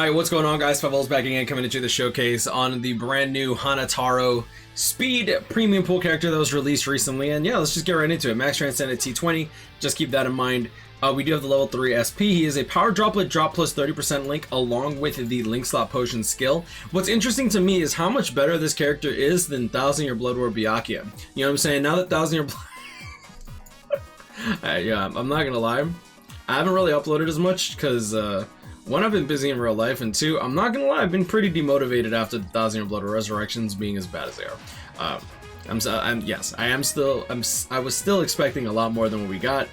Alright, what's going on, guys? Favel's back again, coming into the showcase on the brand new Hanataro Speed Premium Pool character that was released recently. And yeah, let's just get right into it. Max Transcended T20, just keep that in mind. We do have the level 3 SP. He is a power droplet drop plus 30% link along with the link slot potion skill. What's interesting to me is how much better this character is than 1000 Year Blood War Byakuya. You know what I'm saying? Now that 1000 Year Blood... yeah, I'm not gonna lie. I haven't really uploaded as much because, one, I've been busy in real life, and two, I'm not gonna lie, I've been pretty demotivated after the 1000 Year Blood Resurrections being as bad as they are. I was still expecting a lot more than what we got.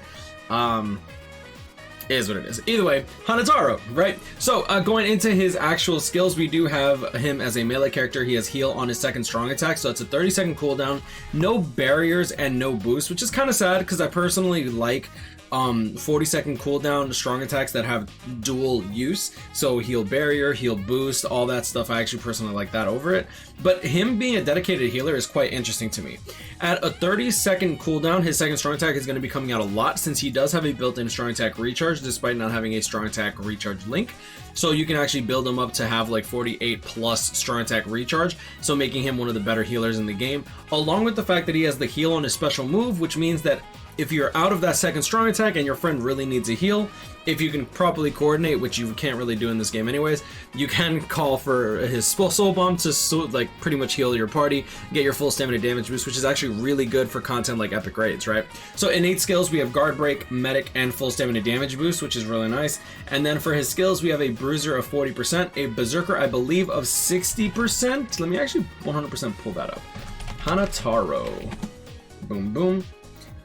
It is what it is. Either way, Hanataro, right? So, going into his actual skills, we do have him as a melee character. He has heal on his second strong attack, so it's a 30-second cooldown, no barriers, and no boost, which is kind of sad because I personally like 40-second cooldown strong attacks that have dual use. So heal barrier, heal boost, all that stuff. I actually personally like that over it. But him being a dedicated healer is quite interesting to me. At a 30-second cooldown, his second strong attack is going to be coming out a lot since he does have a built-in strong attack recharge despite not having a strong attack recharge link. So you can actually build him up to have like 48 plus strong attack recharge, so making him one of the better healers in the game, along with the fact that he has the heal on his special move, which means that if you're out of that second strong attack and your friend really needs a heal, if you can properly coordinate, which you can't really do in this game anyways, you can call for his soul bomb to like pretty much heal your party, get your full stamina damage boost, which is actually really good for content like epic raids, right? So innate skills, we have guard break, medic, and full stamina damage boost, which is really nice. And then for his skills, we have a bruiser of 40%, a berserker, I believe, of 60%. Let me actually 100% pull that up. Hanataro. Boom, boom.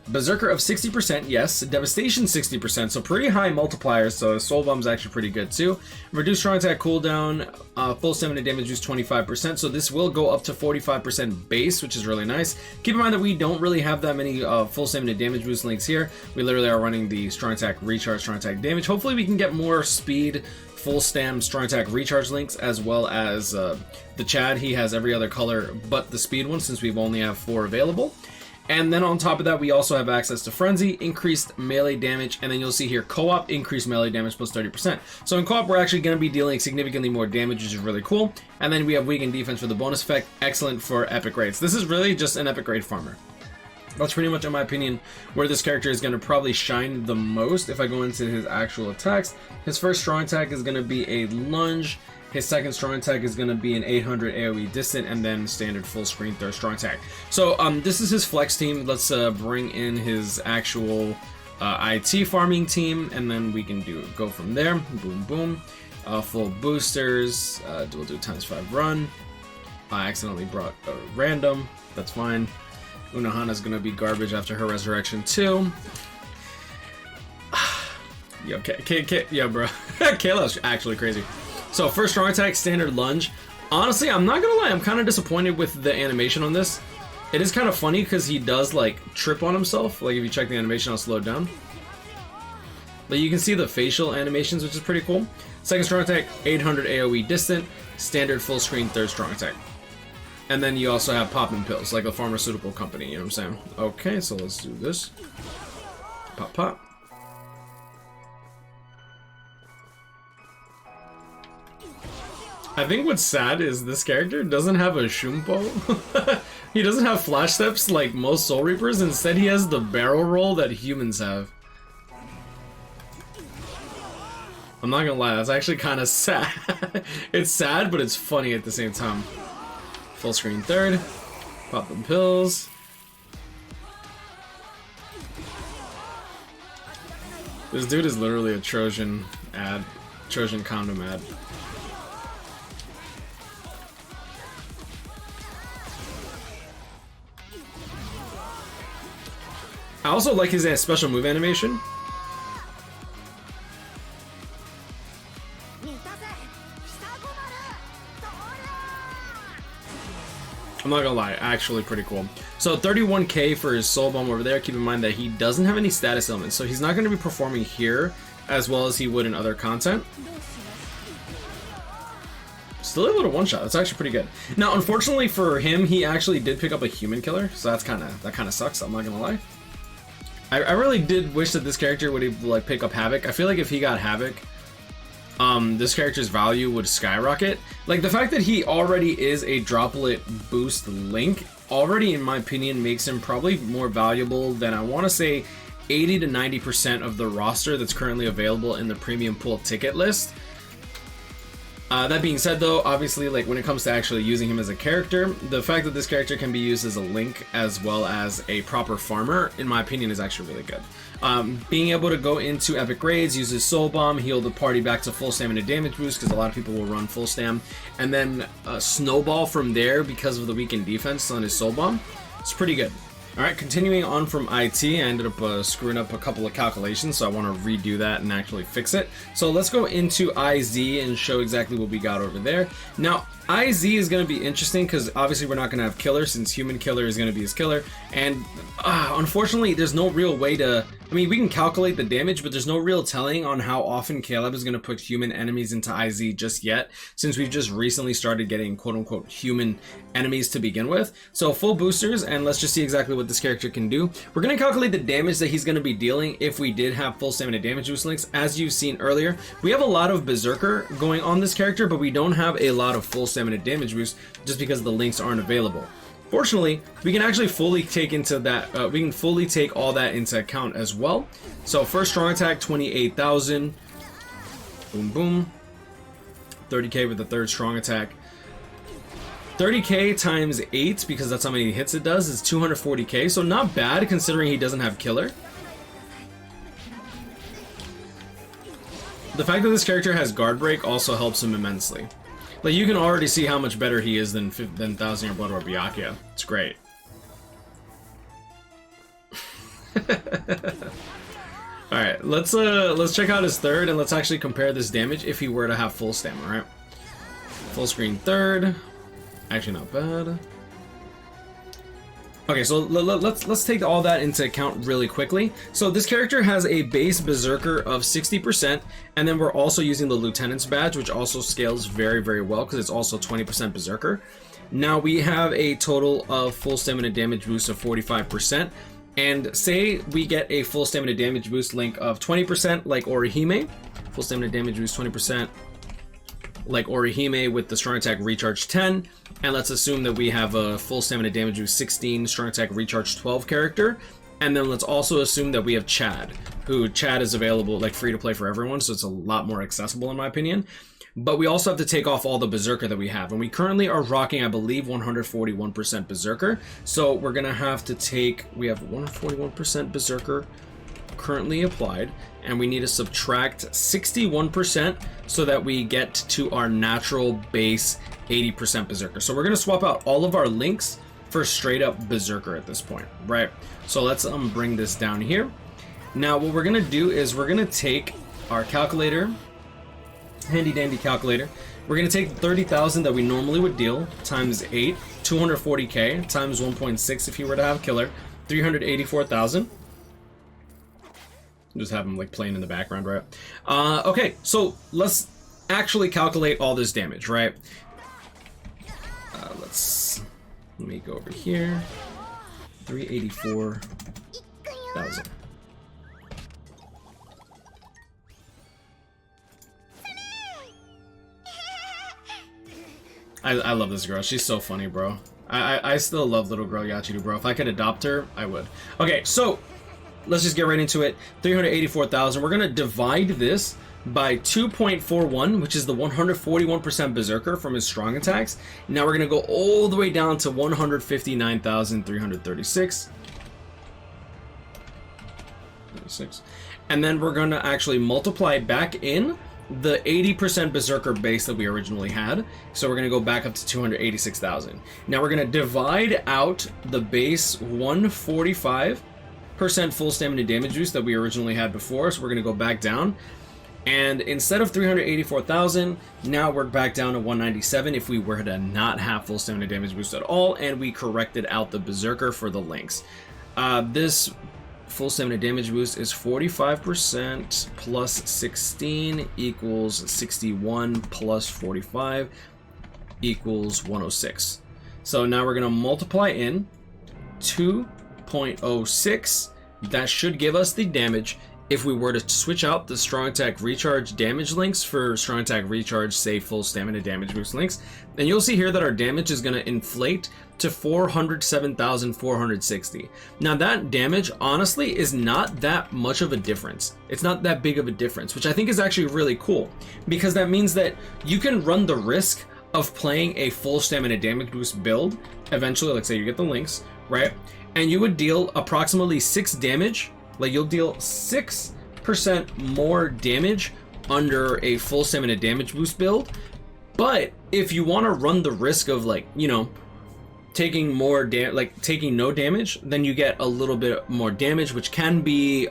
Berserker of 60%, yes. Devastation 60%, so pretty high multipliers, so Soul Bomb's actually pretty good too. Reduced strong attack cooldown, full stamina damage boost 25%, so this will go up to 45% base, which is really nice. Keep in mind that we don't really have that many full stamina damage boost links here. We literally are running the strong attack recharge, strong attack damage. Hopefully we can get more speed, full stam, strong attack recharge links, as well as the Chad. He has every other color but the speed one since we've only have 4 available. And then on top of that, we also have access to Frenzy, increased melee damage, and then you'll see here co-op, increased melee damage plus 30%. So in co-op, we're actually going to be dealing significantly more damage, which is really cool. And then we have weakened defense for the bonus effect, excellent for epic raids. This is really just an epic raid farmer. That's pretty much, in my opinion, where this character is going to probably shine the most. If I go into his actual attacks, his first strong attack is going to be a lunge. His second strong attack is going to be an 800 AoE distant, and then standard full screen third strong attack. So this is his flex team. Let's bring in his actual IT farming team, and then we can go from there. Boom, boom. Full boosters. We'll do ×5 run. I accidentally brought a random. That's fine. Unohana's going to be garbage after her resurrection too. Yo, yeah, bro. Kayla's actually crazy. So first strong attack, standard lunge. Honestly, I'm not gonna lie, I'm kind of disappointed with the animation on this. It is kind of funny because he does like trip on himself. Like if you check the animation, I'll slow it down. But you can see the facial animations, which is pretty cool. Second strong attack, 800 AoE distant, standard full screen, third strong attack. And then you also have popping pills, like a pharmaceutical company, you know what I'm saying? Okay, so let's do this. Pop, pop. I think what's sad is this character doesn't have a Shumpo. He doesn't have flash steps like most Soul Reapers. Instead, he has the barrel roll that humans have. I'm not gonna lie, that's actually kind of sad. It's sad, but it's funny at the same time. Full screen third. Pop them pills. This dude is literally a Trojan ad. Trojan condom ad. I also like his special move animation. I'm not gonna lie, actually pretty cool. So 31k for his soul bomb over there. Keep in mind that he doesn't have any status elements, so he's not going to be performing here as well as he would in other content. Still able to one-shot. That's actually pretty good. Now, unfortunately for him, he actually did pick up a human killer, so that kind of sucks. I'm not gonna lie. I really did wish that this character would like pick up Havoc. I feel like if he got Havoc, this character's value would skyrocket. Like, the fact that he already is a droplet boost Link already, in my opinion, makes him probably more valuable than, I want to say, 80 to 90% of the roster that's currently available in the premium pool ticket list. That being said, though, obviously, like, when it comes to actually using him as a character, the fact that this character can be used as a Link as well as a proper farmer, in my opinion, is actually really good. Being able to go into epic raids, use his soul bomb, heal the party back to full stamina damage boost, because a lot of people will run full stam, and then snowball from there because of the weakened defense on his soul bomb. It's pretty good. Alright, continuing on from IT, I ended up screwing up a couple of calculations, so I want to redo that and actually fix it. So let's go into IZ and show exactly what we got over there. Now, IZ is going to be interesting because obviously we're not going to have killer, since human killer is going to be his killer, and unfortunately there's no real way to, I mean, we can calculate the damage, but there's no real telling on how often Caleb is going to put human enemies into IZ just yet, since we've just recently started getting quote-unquote human enemies to begin with. So full boosters, and let's just see exactly what this character can do. We're going to calculate the damage that he's going to be dealing if we did have full stamina damage boost links. As you've seen earlier, we have a lot of berserker going on this character, but we don't have a lot of full stamina damage boost just because the links aren't available. Fortunately, we can actually fully take into that, we can fully take all that into account as well. So first strong attack, 28,000. Boom, boom. 30k with the third strong attack. 30k times 8, because that's how many hits it does, is 240k. So not bad considering he doesn't have killer. The fact that this character has guard break also helps him immensely. Like, you can already see how much better he is than 1,000 Year Blood or Byakuya. It's great. Alright, let's check out his third, and let's actually compare this damage if he were to have full stamina, right? Full screen third. Actually, not bad. Okay, so let's take all that into account really quickly. So this character has a base berserker of 60%, and then we're also using the lieutenant's badge, which also scales very, very well because it's also 20% berserker. Now we have a total of full stamina damage boost of 45%, and say we get a full stamina damage boost link of 20% like Orihime, full stamina damage boost 20% like Orihime with the strong attack recharge 10, and let's assume that we have a full stamina damage boost 16, strong attack recharge 12 character, and then let's also assume that we have Chad, who Chad is available, like, free to play for everyone, so it's a lot more accessible in my opinion. But we also have to take off all the berserker that we have, and we currently are rocking, I believe, 141% berserker, so we're gonna have to take, we have 141% berserker currently applied, and we need to subtract 61% so that we get to our natural base 80% berserker. So we're going to swap out all of our links for straight up berserker at this point, right? So let's bring this down here. Now what we're going to do is we're going to take our calculator, handy dandy calculator. We're going to take 30,000 that we normally would deal times 8, 240k times 1.6 if you were to have killer, 384,000. Just have him like playing in the background, right? Okay, so let's actually calculate all this damage, right? Let me go over here. 384,000. I love this girl. She's so funny, bro. I still love little girl Yachiru, bro. If I could adopt her, I would. Okay, so let's just get right into it. 384,000. We're gonna divide this by 2.41, which is the 141% berserker from his strong attacks. Now we're gonna go all the way down to 159,336. And then we're gonna actually multiply back in the 80% berserker base that we originally had. So we're gonna go back up to 286,000. Now we're gonna divide out the base 145% full stamina damage boost that we originally had before, so we're going to go back down, and instead of 384,000, now we're back down to 197 if we were to not have full stamina damage boost at all, and we corrected out the berserker for the links. This full stamina damage boost is 45% plus 16 equals 61 plus 45 equals 106. So now we're going to multiply in 2.06. That should give us the damage if we were to switch out the strong attack recharge damage links for strong attack recharge, say full stamina damage boost links, then you'll see here that our damage is going to inflate to 407,460. Now that damage honestly is not that much of a difference. It's not that big of a difference, which I think is actually really cool, because that means that you can run the risk of playing a full stamina damage boost build eventually. Let's say you get the links, right? And you would deal approximately 6 damage. Like, you'll deal 6% more damage under a full stamina damage boost build. But if you want to run the risk of, like, you know, taking more taking no damage, then you get a little bit more damage, which can be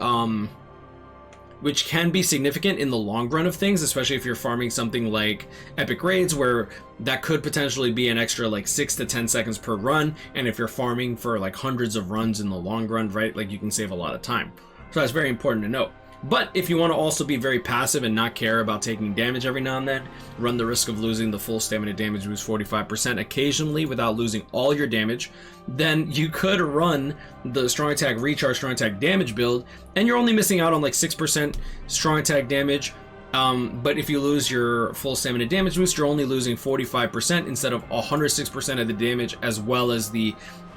significant in the long run of things, especially if you're farming something like epic raids, where that could potentially be an extra like 6 to 10 seconds per run. And if you're farming for like hundreds of runs in the long run, right, like you can save a lot of time. So that's very important to note. But if you want to also be very passive and not care about taking damage every now and then, run the risk of losing the full stamina damage boost 45% occasionally without losing all your damage, then you could run the strong attack recharge, strong attack damage build, and you're only missing out on like 6% strong attack damage. But if you lose your full stamina damage boost, you're only losing 45% instead of 106% of the damage, as well as the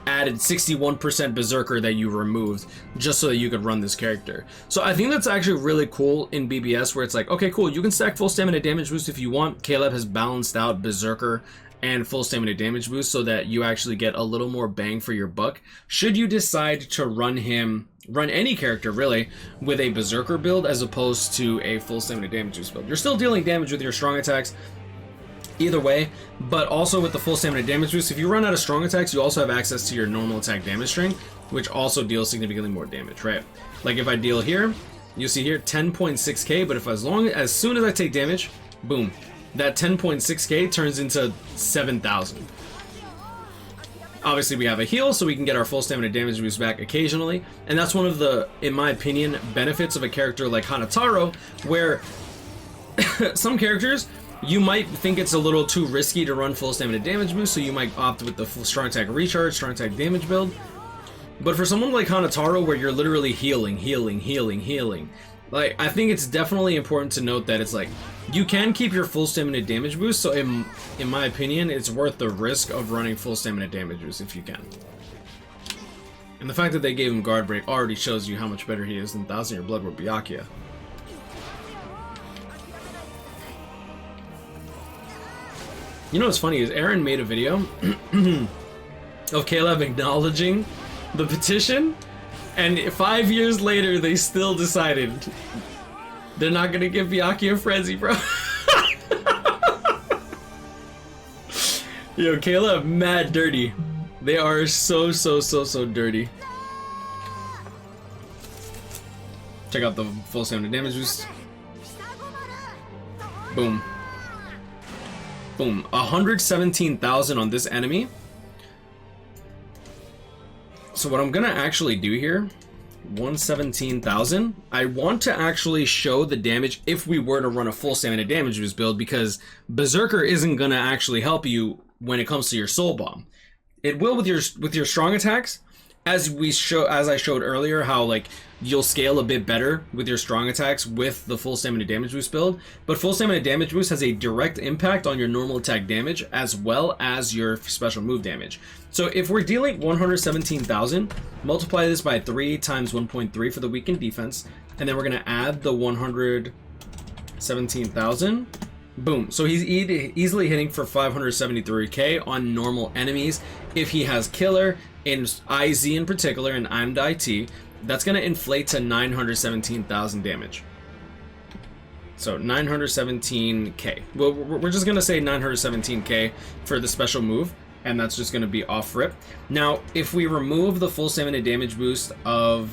added 61% berserker that you removed just so that you could run this character. So I think that's actually really cool in BBS, where it's like, okay, cool, you can stack full stamina damage boost if you want. Caleb has balanced out berserker and full stamina damage boost so that you actually get a little more bang for your buck. Should you decide to run any character really with a berserker build as opposed to a full stamina damage boost build, you're still dealing damage with your strong attacks either way, but also with the full stamina damage boost, if you run out of strong attacks, you also have access to your normal attack damage string, which also deals significantly more damage, right? Like if I deal here, you see here 10.6k, but if as soon as I take damage, boom, that 10.6k turns into 7,000. Obviously we have a heal, so we can get our full stamina damage boost back occasionally, and that's one of the, in my opinion, benefits of a character like Hanataro, where some characters, you might think it's a little too risky to run full stamina damage boost, so you might opt with the full strong attack recharge, strong attack damage build. But for someone like Hanataro, where you're literally healing, like, I think it's definitely important to note that it's like, you can keep your full stamina damage boost, so in my opinion, it's worth the risk of running full stamina damage boost if you can. And the fact that they gave him guard break already shows you how much better he is than 1000-year Blood War Byakuya. You know what's funny is Aaron made a video of Caleb acknowledging the petition, and 5 years later they still decided they're not gonna give Byakuya Frenzy, bro. Yo, Caleb, mad dirty. They are so dirty. Check out the full stamina damage boost. Boom. Boom, 117,000 on this enemy. So what I'm gonna actually do here, 117,000, I want to actually show the damage if we were to run a full stamina damage boost build, because Berserker isn't gonna actually help you when it comes to your soul bomb. It will with your strong attacks, as I showed earlier, how like you'll scale a bit better with your strong attacks with the full stamina damage boost build, but full stamina damage boost has a direct impact on your normal attack damage as well as your special move damage. So if we're dealing 117,000, multiply this by 3 times 1.3 for the weakened defense, and then we're gonna add the 117,000. Boom. So he's easily hitting for 573k on normal enemies. If he has killer, in IZ in particular, and I'm the IT, that's going to inflate to 917,000 damage. So 917k. Well, we're just going to say 917k for the special move, and that's just going to be off rip. Now, if we remove the full stamina damage boost of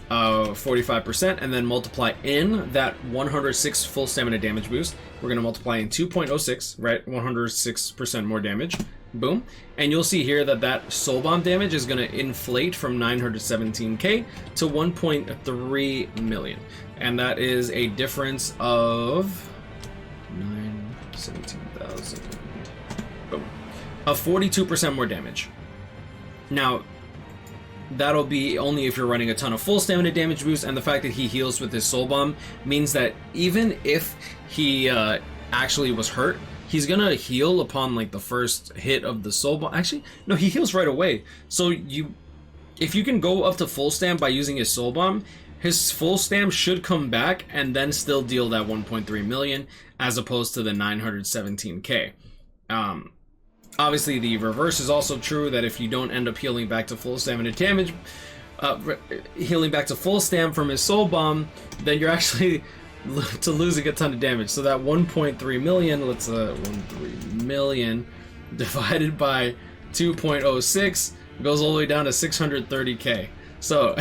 45% and then multiply in that 106 full stamina damage boost, we're going to multiply in 2.06, right? 106% more damage. Boom. And you'll see here that that soul bomb damage is going to inflate from 917k to 1.3 million. And that is a difference of 917,000. Boom. Of 42% more damage. Now, that'll be only if you're running a ton of full stamina damage boost, and the fact that he heals with his soul bomb means that even if he actually was hurt, he's gonna heal upon like the first hit of the soul bomb. Actually, no, he heals right away. So if you can go up to full stam by using his soul bomb, his full stam should come back and then still deal that 1.3 million as opposed to the 917k. Obviously the reverse is also true, that if you don't end up healing back to full stamina damage, healing back to full stam from his soul bomb, then you're actually to losing a ton of damage. So that 1.3 million, let's 1.3 million divided by 2.06 goes all the way down to 630k. So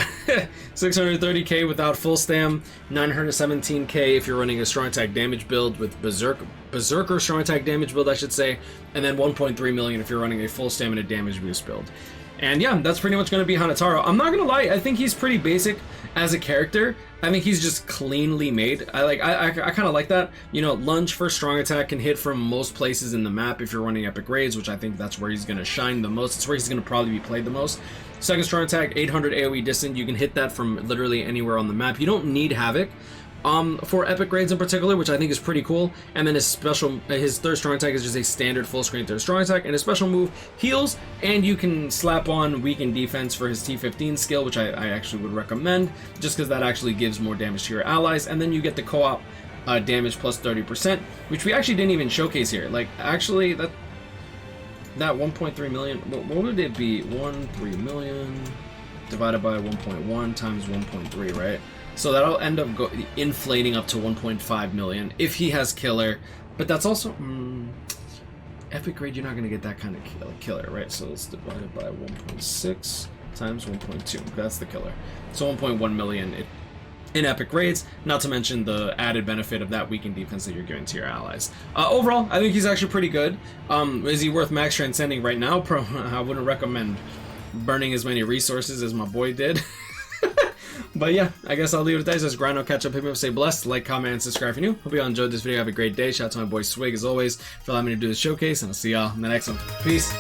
630k without full stam, 917k if you're running a strong attack damage build with berserker strong attack damage build, I should say, and then 1.3 million if you're running a full stamina damage boost build. And yeah, that's pretty much going to be Hanataro. I'm not going to lie, I think he's pretty basic as a character. I think he's just cleanly made. I kind of like that. You know, lunge for strong attack can hit from most places in the map if you're running epic raids, which I think that's where he's going to shine the most. It's where he's going to probably be played the most. Second strong attack, 800 AoE distant. You can hit that from literally anywhere on the map. You don't need Havoc for epic raids in particular, which I think is pretty cool. And then his third strong attack is just a standard full screen third strong attack, and his special move heals, and you can slap on weaken defense for his T15 skill, which I actually would recommend, just because that actually gives more damage to your allies. And then you get the co-op damage plus 30%, which we actually didn't even showcase here. Like, actually, that 1.3 million, what would it be? 1.3 million divided by 1.1 times 1.3, right? So that'll end up inflating up to 1.5 million if he has killer. But that's also epic raid, you're not going to get that kind of killer, right? So let's divide it by 1.6 times 1.2. That's the killer. So 1.1 million in epic raids, not to mention the added benefit of that weakened defense that you're giving to your allies. Overall, I think he's actually pretty good. Is he worth max transcending right now? I wouldn't recommend burning as many resources as my boy did. But yeah, I guess I'll leave it at that. Just grind, I'll catch up, hit me up, stay blessed, like, comment, and subscribe if you're new. Hope you all enjoyed this video. Have a great day. Shout out to my boy Swig as always for allowing me to do this showcase, and I'll see y'all in the next one. Peace.